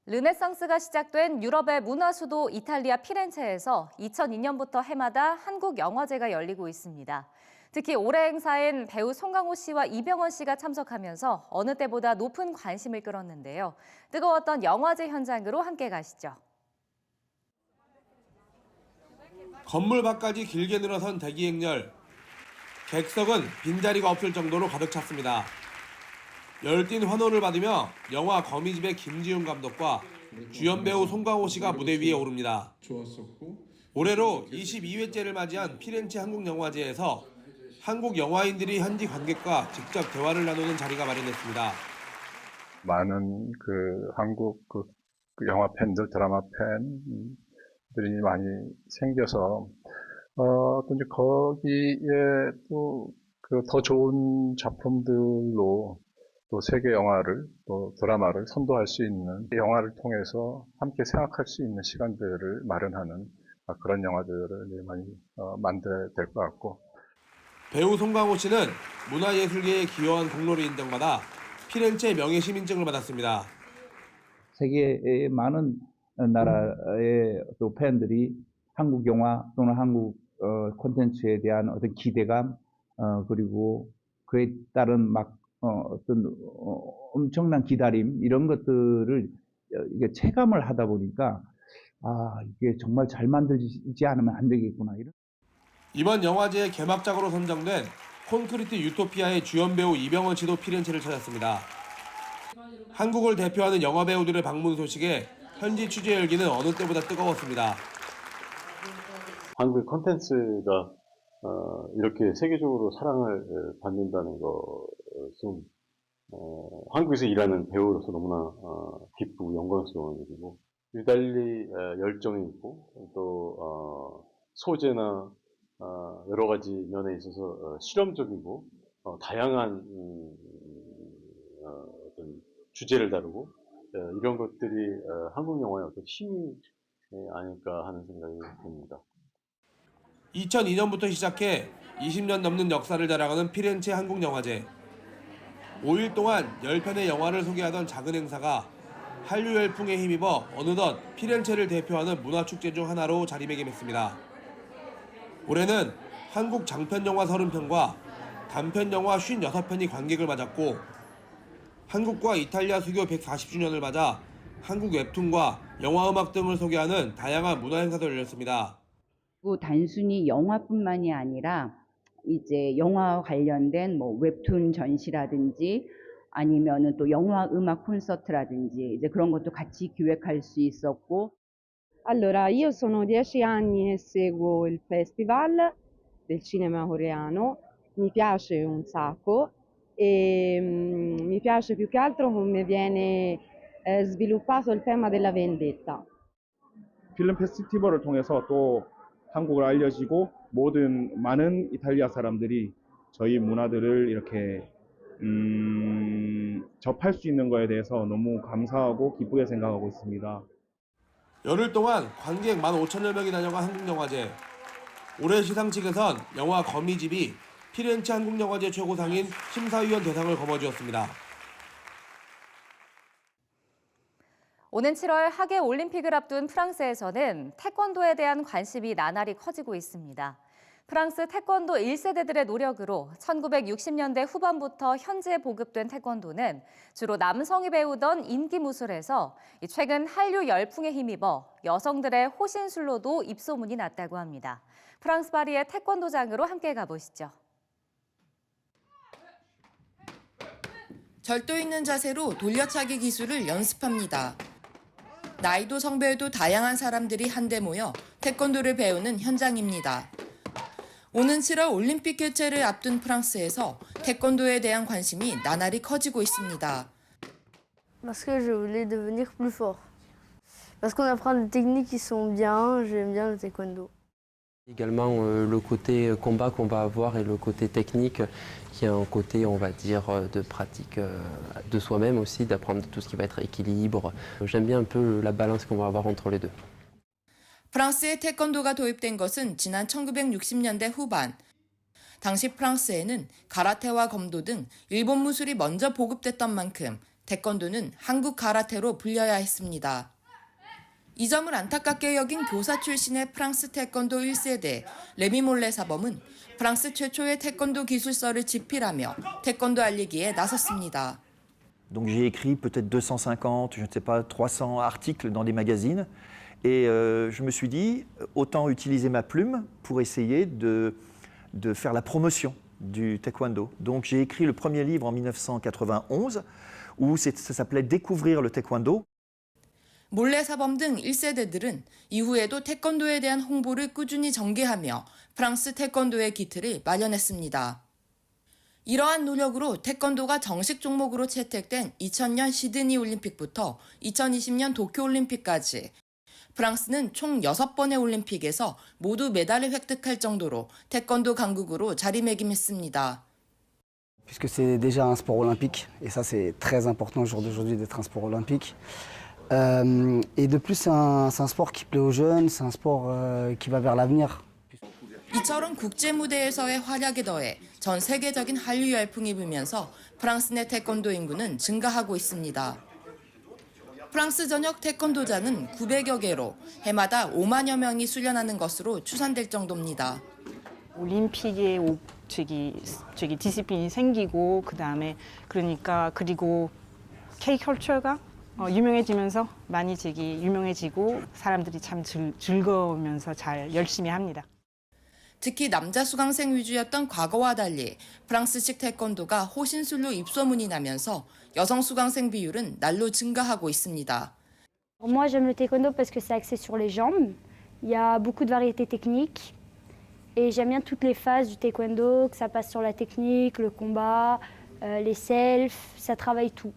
르네상스가 시작된 유럽의 문화 수도 이탈리아 피렌체에서 2002년부터 해마다 한국 영화제가 열리고 있습니다. 특히 올해 행사엔 배우 송강호 씨와 이병헌 씨가 참석하면서 어느 때보다 높은 관심을 끌었는데요. 뜨거웠던 영화제 현장으로 함께 가시죠. 건물 밖까지 길게 늘어선 대기 행렬. 객석은 빈자리가 없을 정도로 가득 찼습니다. 열띤 환호를 받으며 영화 거미집의 김지훈 감독과 주연 배우 송강호 씨가 무대 위에 오릅니다. 올해로 22회째를 맞이한 피렌체 한국영화제에서 한국 영화인들이 현지 관객과 직접 대화를 나누는 자리가 마련됐습니다. 많은 한국 영화 팬들, 드라마 팬들이 많이 생겨서 또 이제 거기에 또 더 좋은 작품들로 또 세계 영화를 또 드라마를 선도할 수 있는 영화를 통해서 함께 생각할 수 있는 시간들을 마련하는 그런 영화들을 많이 만들어야 될 것 같고. 배우 송강호 씨는 문화예술계에 기여한 공로를 인정받아 피렌체 명예시민증을 받았습니다. 세계의 많은 나라의 또 팬들이 한국 영화 또는 한국 콘텐츠에 대한 어떤 기대감 그리고 그에 따른 어떤 엄청난 기다림 이런 것들을 이게 체감을 하다 보니까 이게 정말 잘 만들지 않으면 안 되겠구나. 이번 영화제의 개막작으로 선정된 콘크리트 유토피아의 주연 배우 이병헌 씨도 피렌체를 찾았습니다. 한국을 대표하는 영화 배우들의 방문 소식에 현지 취재 열기는 어느 때보다 뜨거웠습니다. 한국의 콘텐츠가 이렇게 세계적으로 사랑을 받는다는 것은 한국에서 일하는 배우로서 너무나 기쁘고 영광스러운 일이고, 유달리 열정이 있고 또 소재나 여러 가지 면에 있어서 실험적이고 다양한 어떤 주제를 다루고 이런 것들이 한국 영화의 어떤 힘이 아닐까 하는 생각이 듭니다. 2002년부터 시작해 20년 넘는 역사를 자랑하는 피렌체 한국영화제. 5일 동안 10편의 영화를 소개하던 작은 행사가 한류 열풍에 힘입어 어느덧 피렌체를 대표하는 문화축제 중 하나로 자리매김했습니다. 올해는 한국 장편영화 30편과 단편영화 56편이 관객을 맞았고, 한국과 이탈리아 수교 140주년을 맞아 한국 웹툰과 영화음악 등을 소개하는 다양한 문화행사도 열렸습니다. 단순히 영화뿐만이 아니라 이제 영화 관련된 웹툰 전시라든지 아니면은 또 영화 음악 콘서트라든지 이제 그런 것도 같이 기획할 수 있었고. Allora, io sono 10 anni e seguo il Festival del cinema coreano, mi piace un sacco e mi piace più che altro come viene sviluppato il tema della vendetta. 필름 페스티벌을 통해서 또 한국을 알려지고 많은 이탈리아 사람들이 저희 문화들을 이렇게 접할 수 있는 거에 대해서 너무 감사하고 기쁘게 생각하고 있습니다. 열흘 동안 관객 15,000여 명이 다녀간 한국영화제. 올해 시상식에선 영화 거미집이 피렌체 한국영화제 최고상인 심사위원 대상을 거머쥐었습니다. 오는 7월 하계 올림픽을 앞둔 프랑스에서는 태권도에 대한 관심이 나날이 커지고 있습니다. 프랑스 태권도 1세대들의 노력으로 1960년대 후반부터 현지에 보급된 태권도는 주로 남성이 배우던 인기 무술에서 최근 한류 열풍에 힘입어 여성들의 호신술로도 입소문이 났다고 합니다. 프랑스 파리의 태권도장으로 함께 가보시죠. 절도 있는 자세로 돌려차기 기술을 연습합니다. 나이도 성별도 다양한 사람들이 한데 모여 태권도를 배우는 현장입니다. 오는 7월 올림픽 개최를 앞둔 프랑스에서 태권도에 대한 관심이 나날이 커지고 있습니다. Parce que je voulais devenir plus fort. Parce qu'on apprend des techniques qui sont bien, j'aime bien le taekwondo. Également le côté combat qu'on va avoir et le côté technique qui est un côté, on va dire, de pratique de soi-même aussi, d'apprendre tout ce qui va être équilibre. J'aime bien un peu la balance qu'on va avoir entre les deux. 프랑스에 태권도가 도입된 것은 지난 1960년대 후반. 당시 프랑스에는 가라테와 검도 등 일본 무술이 먼저 보급됐던 만큼 태권도는 한국 가라테로 불려야 했습니다. 이 점을 안타깝게 여긴 교사 출신의 프랑스 태권도 1세대 레미 몰레 사범은 프랑스 최초의 태권도 기술서를 집필하며 태권도 알리기에 나섰습니다. Donc j'ai écrit peut-être 250, je ne sais pas, 300 articles dans des magazines. Et je me suis dit, autant utiliser ma plume pour essayer de faire la promotion du taekwondo. Donc j'ai écrit le premier livre en 1991, où ça s'appelait Découvrir le taekwondo. 몰레 사범 등 1세대들은 이후에도 태권도에 대한 홍보를 꾸준히 전개하며 프랑스 태권도의 기틀을 마련했습니다. 이러한 노력으로 태권도가 정식 종목으로 채택된 2000년 시드니 올림픽부터 2020년 도쿄 올림픽까지 프랑스는 총 6번의 올림픽에서 모두 메달을 획득할 정도로 태권도 강국으로 자리매김했습니다. Puisque c'est déjà un sport olympique, et ça c'est très important au jour d'aujourd'hui d'être un sport olympique. Et de plus c'est un sport qui plaît aux jeunes, c'est un sport qui va vers l'avenir. 이처럼 국제 무대에서의 활약에 더해 전 세계적인 한류 열풍이 불면서 프랑스 내 태권도 인구는 증가하고 있습니다. 프랑스 전역 태권도자는 900여 개로 해마다 5만여 명이 수련하는 것으로 추산될 정도입니다. 올림픽에 디시플린이 생기고 그리고 K-컬처가 유명해지면서 많이 유명해지고 사람들이 참 즐거우면서 잘 열심히 합니다. 특히 남자 수강생 위주였던 과거와 달리 프랑스식 태권도가 호신술로 입소문이 나면서 여성 수강생 비율은 날로 증가하고 있습니다. Moi j'aime le taekwondo parce que c'est axé sur les jambes. Il y a beaucoup de variétés techniques et j'aime bien toutes les phases du taekwondo, que ça passe sur la technique, le combat, les selfs, ça travaille tout.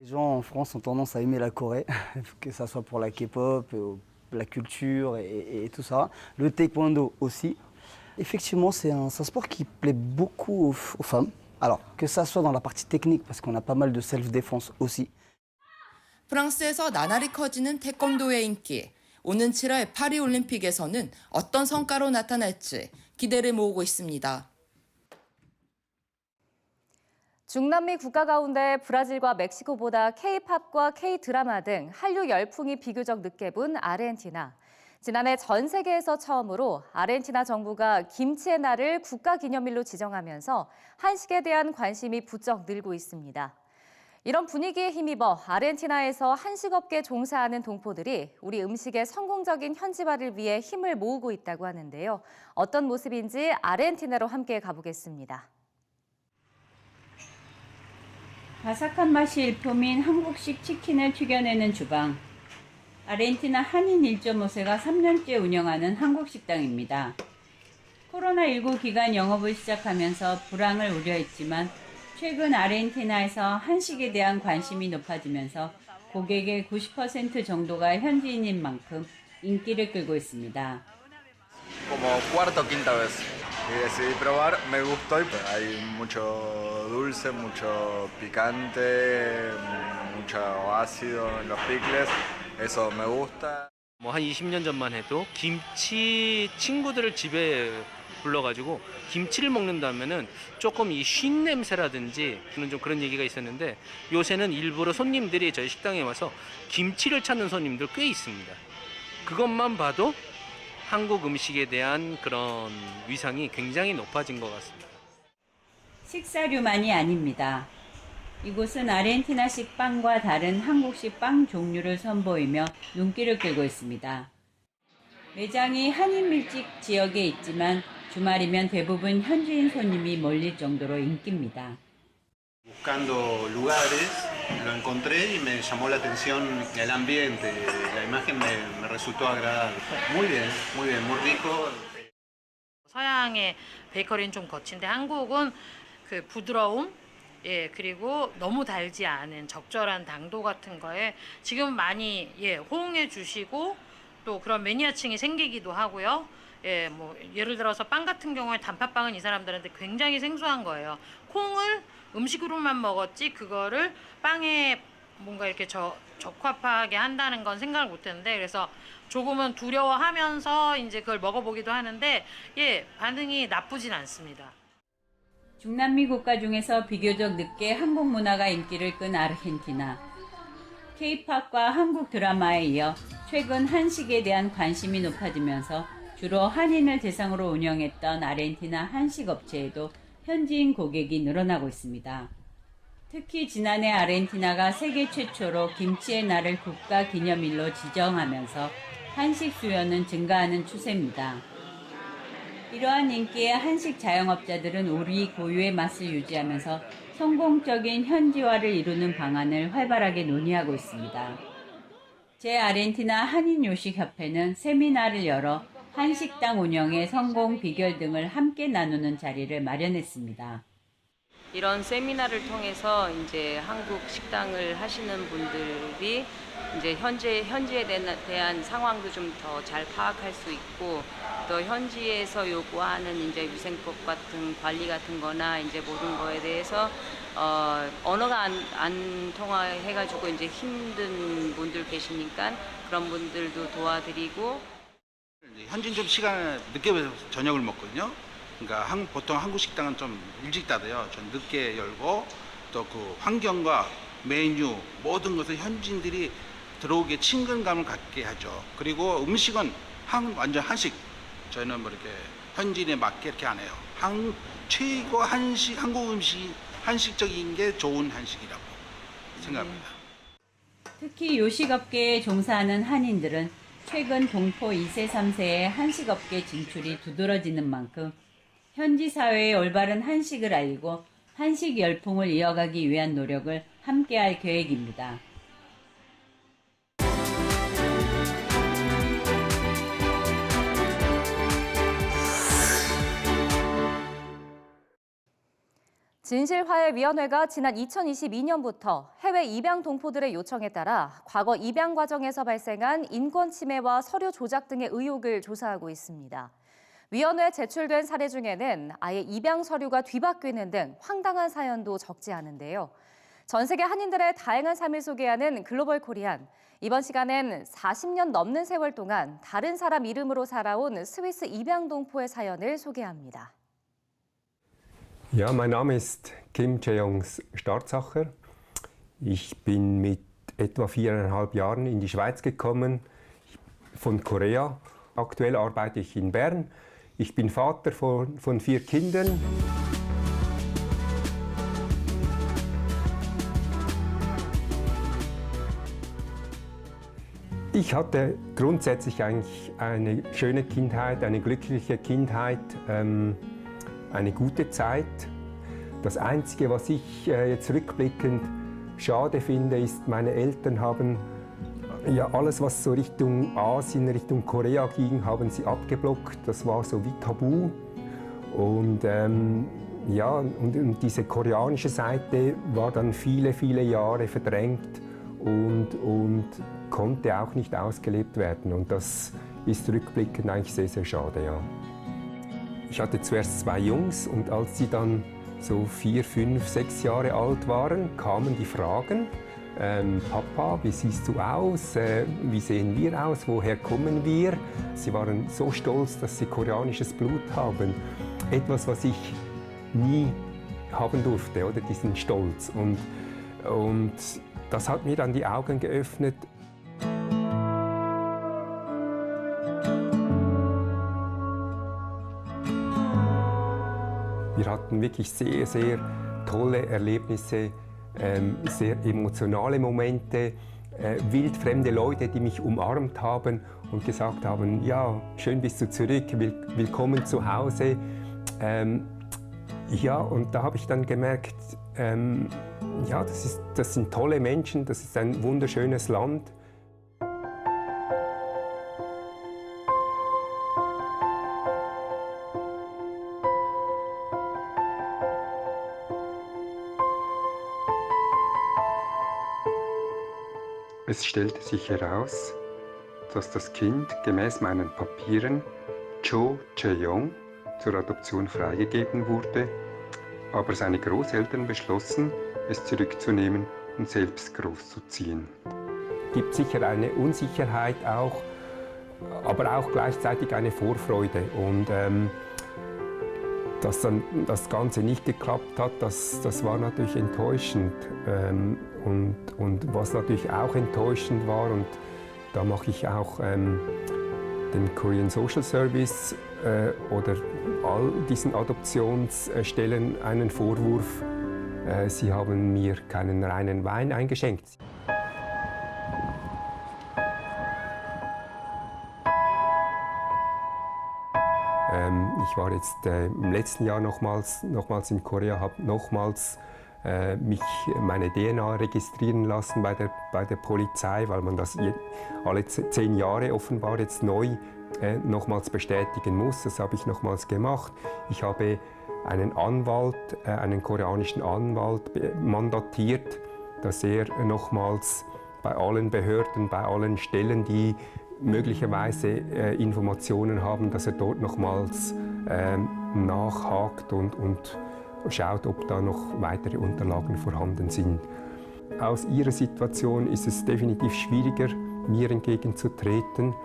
Les gens en France ont tendance à aimer la Corée, que ça soit pour la K-pop, la culture et tout ça. Le taekwondo aussi. Effectivement, c'est un sport qui plaît beaucoup aux femmes. Alors, que ça soit dans la partie technique, parce qu'on a pas mal de self-défense aussi. 프랑스에서 나날이 커지는 태권도의 인기. 오는 7월 파리 올림픽에서는 어떤 성과로 나타날지 기대를 모으고 있습니다. 중남미 국가 가운데 브라질과 멕시코보다 K-팝과 K-드라마 등 한류 열풍이 비교적 늦게 분 아르헨티나. 지난해 전 세계에서 처음으로 아르헨티나 정부가 김치의 날을 국가기념일로 지정하면서 한식에 대한 관심이 부쩍 늘고 있습니다. 이런 분위기에 힘입어 아르헨티나에서 한식업계 종사하는 동포들이 우리 음식의 성공적인 현지화를 위해 힘을 모으고 있다고 하는데요. 어떤 모습인지 아르헨티나로 함께 가보겠습니다. 바삭한 맛이 일품인 한국식 치킨을 튀겨내는 주방. 아르헨티나 한인 1.5세가 3년째 운영하는 한국 식당입니다. 코로나19 기간 영업을 시작하면서 불황을 우려했지만 최근 아르헨티나에서 한식에 대한 관심이 높아지면서 고객의 90% 정도가 현지인인 만큼 인기를 끌고 있습니다. Como cuarta o quinta vez. Y decidí probar, me gustó y hay mucho dulce, mucho picante, mucho ácido en los picles, eso me gusta. 한 20년 전만 해도 김치 친구들을 집에 불러가지고 김치를 먹는다면은 조금 이 쉰 냄새라든지 좀 그런 얘기가 있었는데 요새는 일부러 손님들이 저희 식당에 와서 김치를 찾는 손님들 꽤 있습니다. 그것만 봐도 한국 음식에 대한 그런 위상이 굉장히 높아진 것 같습니다. 식사류만이 아닙니다. 이곳은 아르헨티나식 빵과 다른 한국식 빵 종류를 선보이며 눈길을 끌고 있습니다. 매장이 한인 밀집 지역에 있지만 주말이면 대부분 현지인 손님이 몰릴 정도로 인기입니다. Buscando lugares, lo encontré y me llamó la atención el ambiente, la imagen me resultó agradable. Muy bien, muy rico. 서양의 베이커리는 좀 거친데 한국은 그 부드러움, 그리고 너무 달지 않은 적절한 당도 같은 거에 지금 많이 호응해 주시고 또 그런 매니아층이 생기기도 하고요. 뭐 예를 들어서 빵 같은 경우에 단팥빵은 이 사람들한테 굉장히 생소한 거예요. 콩을 음식으로만 먹었지 그거를 빵에 뭔가 이렇게 적합하게 한다는 건 생각을 못했는데 그래서 조금은 두려워하면서 이제 그걸 먹어보기도 하는데 반응이 나쁘진 않습니다. 중남미 국가 중에서 비교적 늦게 한국 문화가 인기를 끈 아르헨티나. K-팝과 한국 드라마에 이어 최근 한식에 대한 관심이 높아지면서 주로 한인을 대상으로 운영했던 아르헨티나 한식 업체에도 현지인 고객이 늘어나고 있습니다. 특히 지난해 아르헨티나가 세계 최초로 김치의 날을 국가 기념일로 지정하면서 한식 수요는 증가하는 추세입니다. 이러한 인기에 한식 자영업자들은 우리 고유의 맛을 유지하면서 성공적인 현지화를 이루는 방안을 활발하게 논의하고 있습니다. 제-아르헨티나 한인요식협회는 세미나를 열어 한식당 운영의 성공 비결 등을 함께 나누는 자리를 마련했습니다. 이런 세미나를 통해서 이제 한국 식당을 하시는 분들이 이제 현지에 대한 상황도 좀 더 잘 파악할 수 있고, 또 현지에서 요구하는 이제 위생법 같은 관리 같은 거나 이제 모든 거에 대해서 언어가 안 통해가지고 이제 힘든 분들 계시니까 그런 분들도 도와드리고. 현지는 좀 시간을 늦게 저녁을 먹거든요. 그러니까 보통 한국 식당은 좀 일찍 닫아요. 좀 늦게 열고, 또 그 환경과 메뉴 모든 것을 현지인들이 들어오기에 친근감을 갖게 하죠. 그리고 음식은 완전 한식. 저희는 뭐 이렇게 현지인에 맞게 이렇게 안 해요. 최고 한국 음식, 한식적인 게 좋은 한식이라고 생각합니다. 특히 요식업계에 종사하는 한인들은 최근 동포 2세, 3세의 한식업계 진출이 두드러지는 만큼 현지 사회의 올바른 한식을 알리고 한식 열풍을 이어가기 위한 노력을 함께할 계획입니다. 진실화해위원회가 지난 2022년부터 해외 입양 동포들의 요청에 따라 과거 입양 과정에서 발생한 인권 침해와 서류 조작 등의 의혹을 조사하고 있습니다. 위원회에 제출된 사례 중에는 아예 입양 서류가 뒤바뀌는 등 황당한 사연도 적지 않은데요. 전 세계 한인들의 다양한 삶을 소개하는 글로벌 코리안. 이번 시간엔 40년 넘는 세월 동안 다른 사람 이름으로 살아온 스위스 입양 동포의 사연을 소개합니다. Ja, mein Name ist Kim Jae-young Starzacher. Ich bin mit etwa 4,5 Jahren in die Schweiz gekommen, von Korea. Aktuell arbeite ich in Bern. Ich bin Vater von 4 Kindern. Ich hatte grundsätzlich eigentlich eine schöne Kindheit, eine glückliche Kindheit. Eine gute Zeit. Das Einzige, was ich jetzt rückblickend schade finde, ist, meine Eltern haben ja alles, was so Richtung Asien, Richtung Korea ging, haben sie abgeblockt. Das war so wie Tabu. Und ja, und diese koreanische Seite war dann viele, viele Jahre verdrängt und konnte auch nicht ausgelebt werden. Und das ist rückblickend eigentlich sehr, sehr schade, ja. Ich hatte zuerst 2 Jungs und als sie dann so 4, 5, 6 Jahre alt waren, kamen die Fragen, Papa, wie siehst du aus, wie sehen wir aus, woher kommen wir? Sie waren so stolz, dass sie koreanisches Blut haben. Etwas, was ich nie haben durfte, oder diesen Stolz. Und das hat mir dann die Augen geöffnet. Wir hatten wirklich sehr, sehr tolle Erlebnisse, sehr emotionale Momente, wildfremde Leute, die mich umarmt haben und gesagt haben, ja, schön bist du zurück, willkommen zu Hause. Ja, und da habe ich dann gemerkt, ja, das sind tolle Menschen, das ist ein wunderschönes Land. Es stellte sich heraus, dass das Kind gemäß meinen Papieren Cho Jae-young zur Adoption freigegeben wurde, aber seine Großeltern beschlossen, es zurückzunehmen und selbst großzuziehen. Es gibt sicher eine Unsicherheit auch, aber auch gleichzeitig eine Vorfreude. Und dass dann das Ganze nicht geklappt hat, das war natürlich enttäuschend. Und was natürlich auch enttäuschend war, und da mache ich auch dem Korean Social Service oder all diesen Adoptionsstellen einen Vorwurf, sie haben mir keinen reinen Wein eingeschenkt. Ich war jetzt im letzten Jahr nochmals in Korea, habe nochmals meine DNA registrieren lassen bei der Polizei, weil man das alle 10 Jahre offenbar jetzt neu nochmals bestätigen muss. Das habe ich nochmals gemacht. Ich habe einen Anwalt, einen koreanischen Anwalt mandatiert, dass er nochmals bei allen Behörden, bei allen Stellen, die möglicherweise Informationen haben, dass er dort nochmals nachhakt und schaut, ob da noch weitere Unterlagen vorhanden sind. Aus ihrer Situation ist es definitiv schwieriger, mir entgegenzutreten.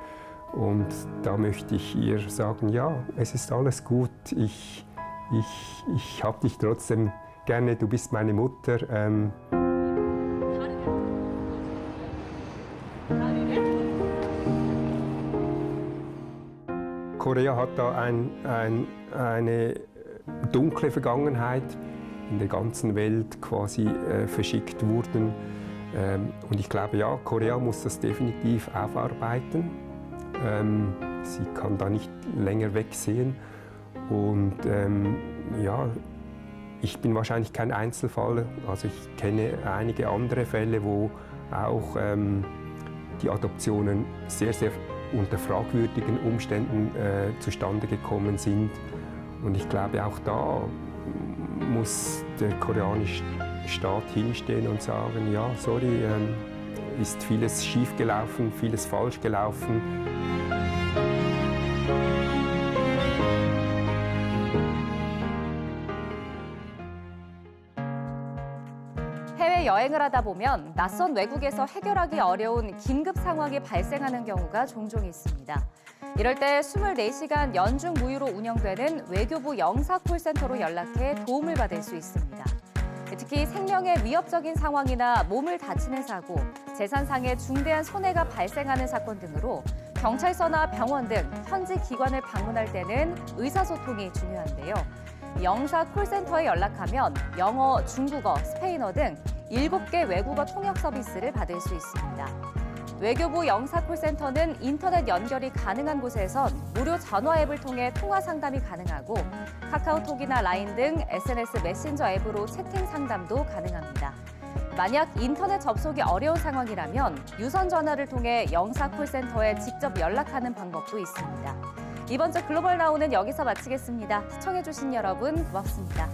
Und da möchte ich ihr sagen, ja, es ist alles gut, ich habe dich trotzdem gerne, du bist meine Mutter. Korea hat da eine dunkle Vergangenheit, in der ganzen Welt quasi verschickt wurden. Und ich glaube, ja, Korea muss das definitiv aufarbeiten. Sie kann da nicht länger wegsehen. Und ja, ich bin wahrscheinlich kein Einzelfall. Also ich kenne einige andere Fälle, wo auch die Adoptionen sehr, sehr unter fragwürdigen Umständen zustande gekommen sind. Und ich glaube, auch da muss der koreanische Staat hinstehen und sagen, ja, sorry, ist vieles schief gelaufen, vieles falsch gelaufen. 해외여행을 하다 보면 낯선 외국에서 해결하기 어려운 긴급 상황이 발생하는 경우가 종종 있습니다. 이럴 때 24시간 연중 무휴로 운영되는 외교부 영사 콜센터로 연락해 도움을 받을 수 있습니다. 특히 생명에 위협적인 상황이나 몸을 다치는 사고, 재산상의 중대한 손해가 발생하는 사건 등으로 경찰서나 병원 등 현지 기관을 방문할 때는 의사소통이 중요한데요. 영사 콜센터에 연락하면 영어, 중국어, 스페인어 등 7개 외국어 통역 서비스를 받을 수 있습니다. 외교부 영사 콜센터는 인터넷 연결이 가능한 곳에선 무료 전화 앱을 통해 통화 상담이 가능하고 카카오톡이나 라인 등 SNS 메신저 앱으로 채팅 상담도 가능합니다. 만약 인터넷 접속이 어려운 상황이라면 유선 전화를 통해 영사 콜센터에 직접 연락하는 방법도 있습니다. 이번 주 글로벌 나우는 여기서 마치겠습니다. 시청해주신 여러분 고맙습니다.